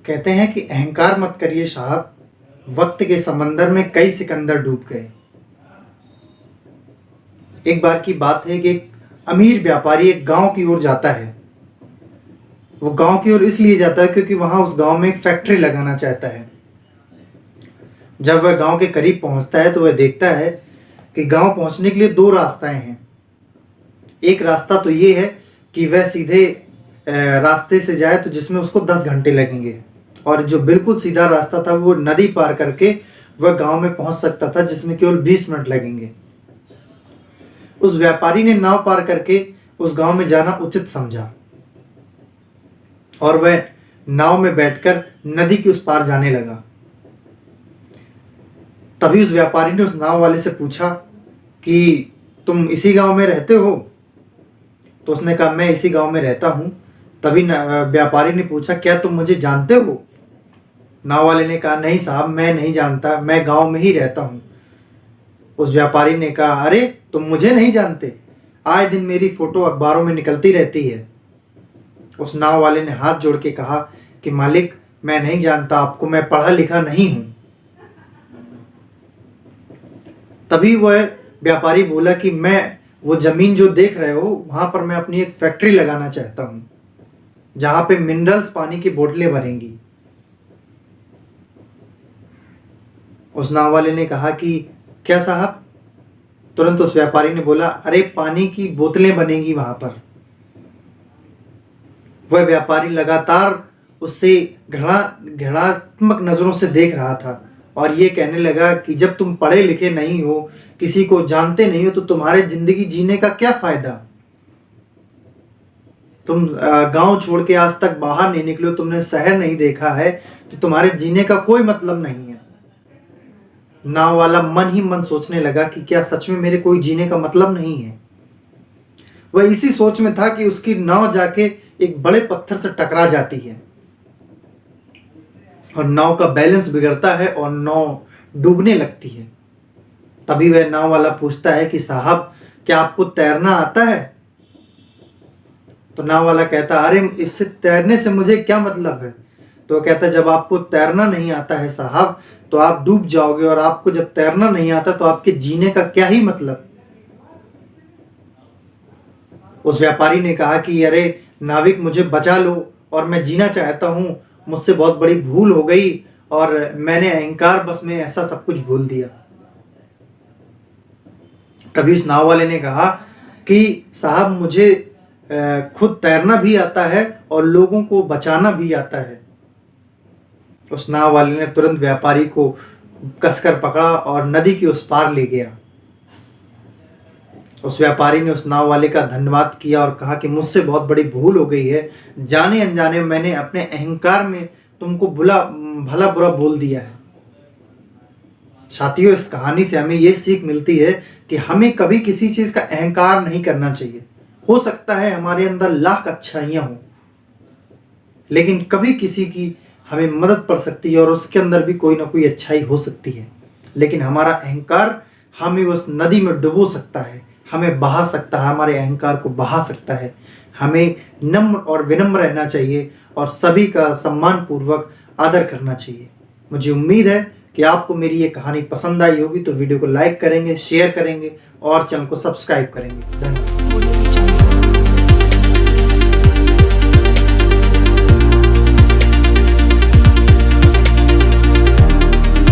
कहते हैं कि अहंकार मत करिए साहब, वक्त के समंदर में कई सिकंदर डूब गए। एक बार की बात है कि एक अमीर व्यापारी एक गांव की ओर जाता है। वो गांव की ओर इसलिए जाता है क्योंकि वहां उस गांव में एक फैक्ट्री लगाना चाहता है। जब वह गांव के करीब पहुंचता है तो वह देखता है कि गांव पहुंचने के लिए दो रास्ताएं हैं। एक रास्ता तो ये है कि वह सीधे रास्ते से जाए तो जिसमें उसको 10 घंटे लगेंगे, और जो बिल्कुल सीधा रास्ता था वो नदी पार करके वह गांव में पहुंच सकता था जिसमें केवल 20 मिनट लगेंगे। उस व्यापारी ने नाव पार करके उस गांव में जाना उचित समझा और वह नाव में बैठकर नदी के उस पार जाने लगा। तभी उस व्यापारी ने उस नाव वाले से पूछा कि तुम इसी गांव में रहते हो? तो उसने कहा मैं इसी गांव में रहता हूं। तभी व्यापारी ने पूछा क्या तुम मुझे जानते हो? नाव वाले ने कहा नहीं साहब, मैं नहीं जानता, मैं गांव में ही रहता हूं। उस व्यापारी ने कहा अरे तुम मुझे नहीं जानते, आए दिन मेरी फोटो अखबारों में निकलती रहती है। उस नाव वाले ने हाथ जोड़ के कहा कि मालिक मैं नहीं जानता आपको, मैं पढ़ा लिखा नहीं हूं। तभी वह व्यापारी बोला कि मैं वो जमीन जो देख रहे हो वहां पर मैं अपनी एक फैक्ट्री लगाना चाहता हूं जहां पे मिनरल्स पानी की बोतलें बनेंगी। उस नाव वाले ने कहा कि क्या साहब? तुरंत उस व्यापारी ने बोला अरे पानी की बोतलें बनेंगी वहां पर। वह व्यापारी लगातार उससे घृणात्मक नजरों से देख रहा था और ये कहने लगा कि जब तुम पढ़े लिखे नहीं हो, किसी को जानते नहीं हो, तो तुम्हारे जिंदगी जीने का क्या फायदा? तुम गांव छोड़ के आज तक बाहर नहीं निकले हो, तुमने शहर नहीं देखा है, तो तुम्हारे जीने का कोई मतलब नहीं है। नाव वाला मन ही मन सोचने लगा कि क्या सच में मेरे कोई जीने का मतलब नहीं है। वह इसी सोच में था कि उसकी नाव जाके एक बड़े पत्थर से टकरा जाती है और नाव का बैलेंस बिगड़ता है और नाव डूबने लगती है। तभी वह नाव वाला पूछता है कि साहब क्या आपको तैरना आता है? तो नाव वाला कहता अरे इससे तैरने से मुझे क्या मतलब है? तो वह कहता जब आपको तैरना नहीं आता है साहब तो आप डूब जाओगे, और आपको जब तैरना नहीं आता तो आपके जीने का क्या ही मतलब? उस व्यापारी ने कहा कि अरे नाविक मुझे बचा लो और मैं जीना चाहता हूं, मुझसे बहुत बड़ी भूल हो गई और मैंने अहंकार बस में ऐसा सब कुछ भूल दिया। तभी उस नाव वाले ने कहा कि साहब मुझे खुद तैरना भी आता है और लोगों को बचाना भी आता है। उस नाव वाले ने तुरंत व्यापारी को कसकर पकड़ा और नदी के उस पार ले गया। उस व्यापारी ने उस नाव वाले का धन्यवाद किया और कहा कि मुझसे बहुत बड़ी भूल हो गई है, जाने अनजाने मैंने अपने अहंकार में तुमको भला बुरा बोल दिया है। साथियों, इस कहानी से हमें ये सीख मिलती है कि हमें कभी किसी चीज का अहंकार नहीं करना चाहिए। हो सकता है हमारे अंदर लाख अच्छाइयां हो, लेकिन कभी किसी की हमें मदद पड़ सकती है और उसके अंदर भी कोई ना कोई अच्छाई हो सकती है, लेकिन हमारा अहंकार हमें उस नदी में डुबो सकता है, हमें बहा सकता है, हमारे अहंकार को बहा सकता है। हमें नम्र और विनम्र रहना चाहिए और सभी का सम्मान पूर्वक आदर करना चाहिए। मुझे उम्मीद है कि आपको मेरी ये कहानी पसंद आई होगी, तो वीडियो को लाइक करेंगे, शेयर करेंगे और चैनल को सब्सक्राइब करेंगे। धन्यवाद।